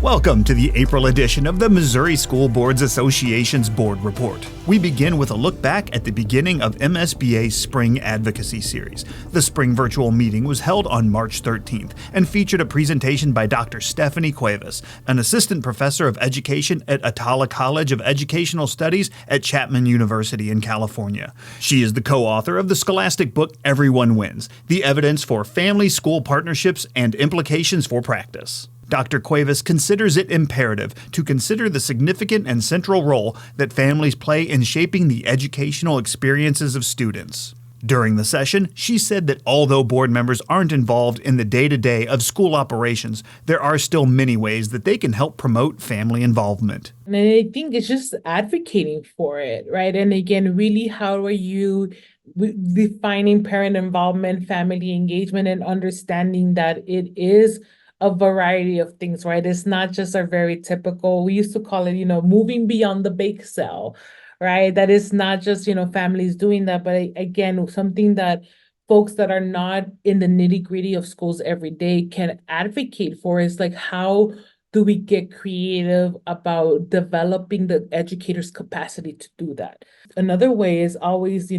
Welcome to the April edition of the Missouri School Boards Association's Board Report. We begin with a look back at the beginning of MSBA's Spring Advocacy Series. The spring virtual meeting was held on March 13th and featured a presentation by Dr. Stephanie Cuevas, an assistant professor of education at Atala College of Educational Studies at Chapman University in California. She is the co-author of the scholastic book Everyone Wins: The Evidence for Family-School Partnerships and Implications for Practice. Dr. Cuevas considers it imperative to consider the significant and central role that families play in shaping the educational experiences of students. During the session, she said that although board members aren't involved in the day-to-day of school operations, there are still many ways that they can help promote family involvement. And I think it's just advocating for it, right? And again, really, how are you defining parent involvement, family engagement, and understanding that it is a variety of things, right? It's not just our very typical, we used to call it, moving beyond the bake sale, right? That is not just, families doing that, but again, something that folks that are not in the nitty-gritty of schools every day can advocate for is like, how do we get creative about developing the educator's capacity to do that? Another way is always,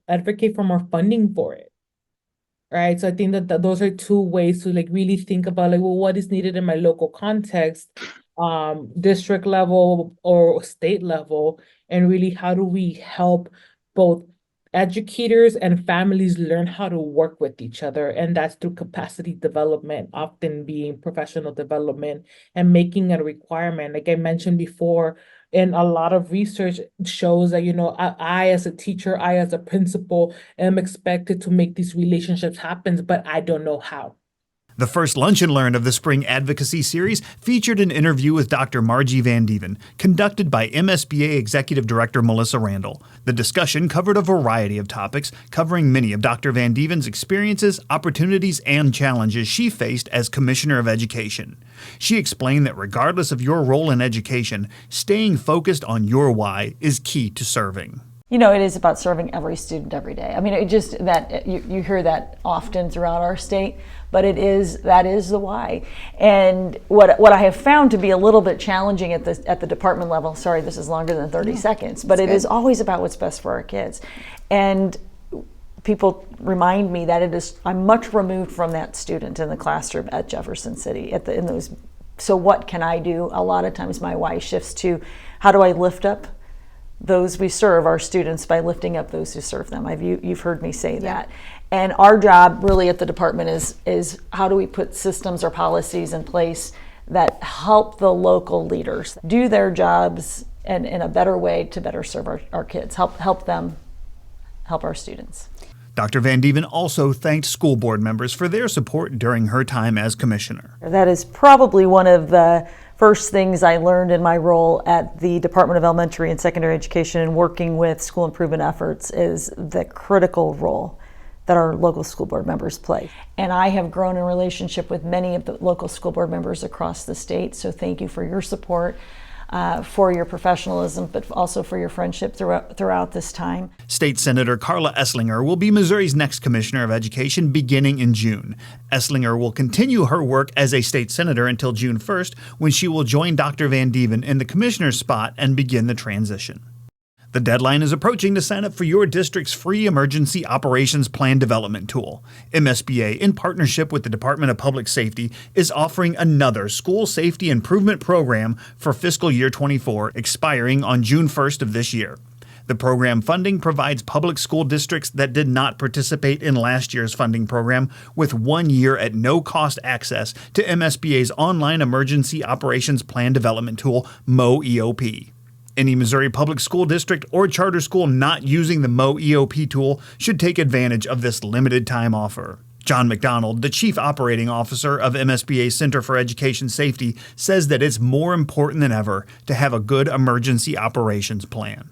advocate for more funding for it. Right. So I think that those are two ways to really think about what is needed in my local context, district level or state level, and really how do we help both educators and families learn how to work with each other. And that's through capacity development, often being professional development and making it a requirement. Like I mentioned before, and a lot of research shows that, I as a teacher, I as a principal am expected to make these relationships happen, but I don't know how. The first Lunch and Learn of the Spring Advocacy Series featured an interview with Dr. Margie Van Dieven, conducted by MSBA Executive Director Melissa Randall. The discussion covered a variety of topics, covering many of Dr. Van Dieven's experiences, opportunities, and challenges she faced as Commissioner of Education. She explained that regardless of your role in education, staying focused on your why is key to serving. It is about serving every student every day. I mean, it just that you hear that often throughout our state, but that is the why. And what I have found to be a little bit challenging at the department level. Sorry, this is longer than 30 seconds, but it is always about what's best for our kids. And people remind me that I'm much removed from that student in the classroom at Jefferson City in those. So what can I do? A lot of times my why shifts to how do I lift up those we serve, our students, by lifting up those who serve them. You've heard me say that. And our job really at the department is how do we put systems or policies in place that help the local leaders do their jobs and in a better way to better serve our kids, help them, help our students. Dr. Van Dieven also thanked school board members for their support during her time as commissioner. That is probably one of the first things I learned in my role at the Department of Elementary and Secondary Education and working with school improvement efforts is the critical role that our local school board members play. And I have grown in relationship with many of the local school board members across the state, so thank you for your support, for your professionalism, but also for your friendship throughout this time. State Senator Carla Esslinger will be Missouri's next Commissioner of Education beginning in June. Esslinger will continue her work as a state senator until June 1st, when she will join Dr. Van Dieven in the commissioner's spot and begin the transition. The deadline is approaching to sign up for your district's free Emergency Operations Plan Development Tool. MSBA, in partnership with the Department of Public Safety, is offering another school safety improvement program for fiscal year 24, expiring on June 1st of this year. The program funding provides public school districts that did not participate in last year's funding program with 1 year at no-cost access to MSBA's online Emergency Operations Plan Development Tool, MOEOP. Any Missouri public school district or charter school not using the MOEOP tool should take advantage of this limited time offer. John McDonald, the Chief Operating Officer of MSBA Center for Education Safety, says that it's more important than ever to have a good emergency operations plan.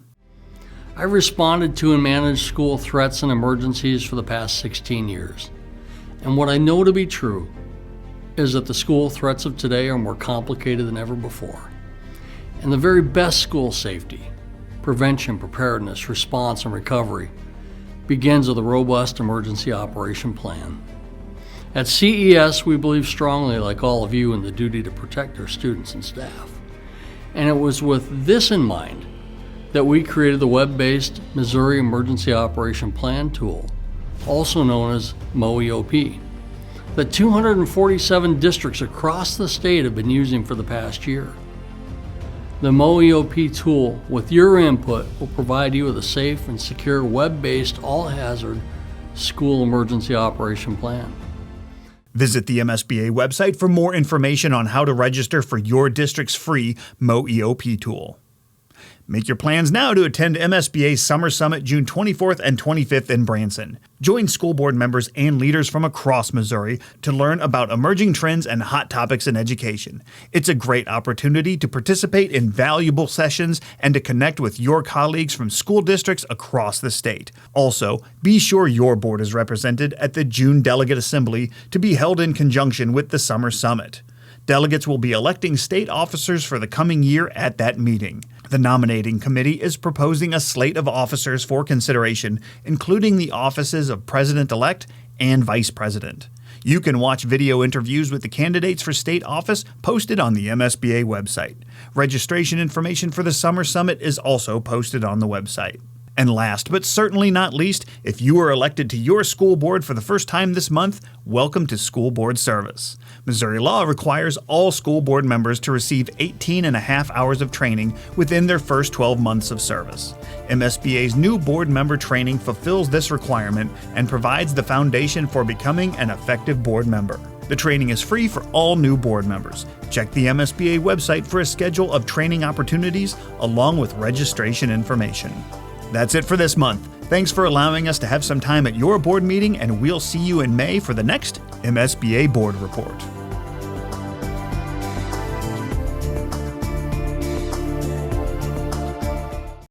I've responded to and managed school threats and emergencies for the past 16 years. And what I know to be true is that the school threats of today are more complicated than ever before. And the very best school safety, prevention, preparedness, response, and recovery begins with a robust emergency operation plan. At CES, we believe strongly, like all of you, in the duty to protect our students and staff. And it was with this in mind that we created the web-based Missouri Emergency Operation Plan tool, also known as MOEOP, that 247 districts across the state have been using for the past year. The MOEOP tool, with your input, will provide you with a safe and secure web-based all-hazard school emergency operation plan. Visit the MSBA website for more information on how to register for your district's free MOEOP tool. Make your plans now to attend MSBA's Summer Summit June 24th and 25th in Branson. Join school board members and leaders from across Missouri to learn about emerging trends and hot topics in education. It's a great opportunity to participate in valuable sessions and to connect with your colleagues from school districts across the state. Also, be sure your board is represented at the June Delegate Assembly to be held in conjunction with the Summer Summit. Delegates will be electing state officers for the coming year at that meeting. The nominating committee is proposing a slate of officers for consideration, including the offices of President-elect and Vice President. You can watch video interviews with the candidates for state office posted on the MSBA website. Registration information for the Summer Summit is also posted on the website. And last but certainly not least, if you were elected to your school board for the first time this month, welcome to school board service. Missouri law requires all school board members to receive 18 and a half hours of training within their first 12 months of service. MSBA's new board member training fulfills this requirement and provides the foundation for becoming an effective board member. The training is free for all new board members. Check the MSBA website for a schedule of training opportunities along with registration information. That's it for this month. Thanks for allowing us to have some time at your board meeting, and we'll see you in May for the next MSBA Board Report.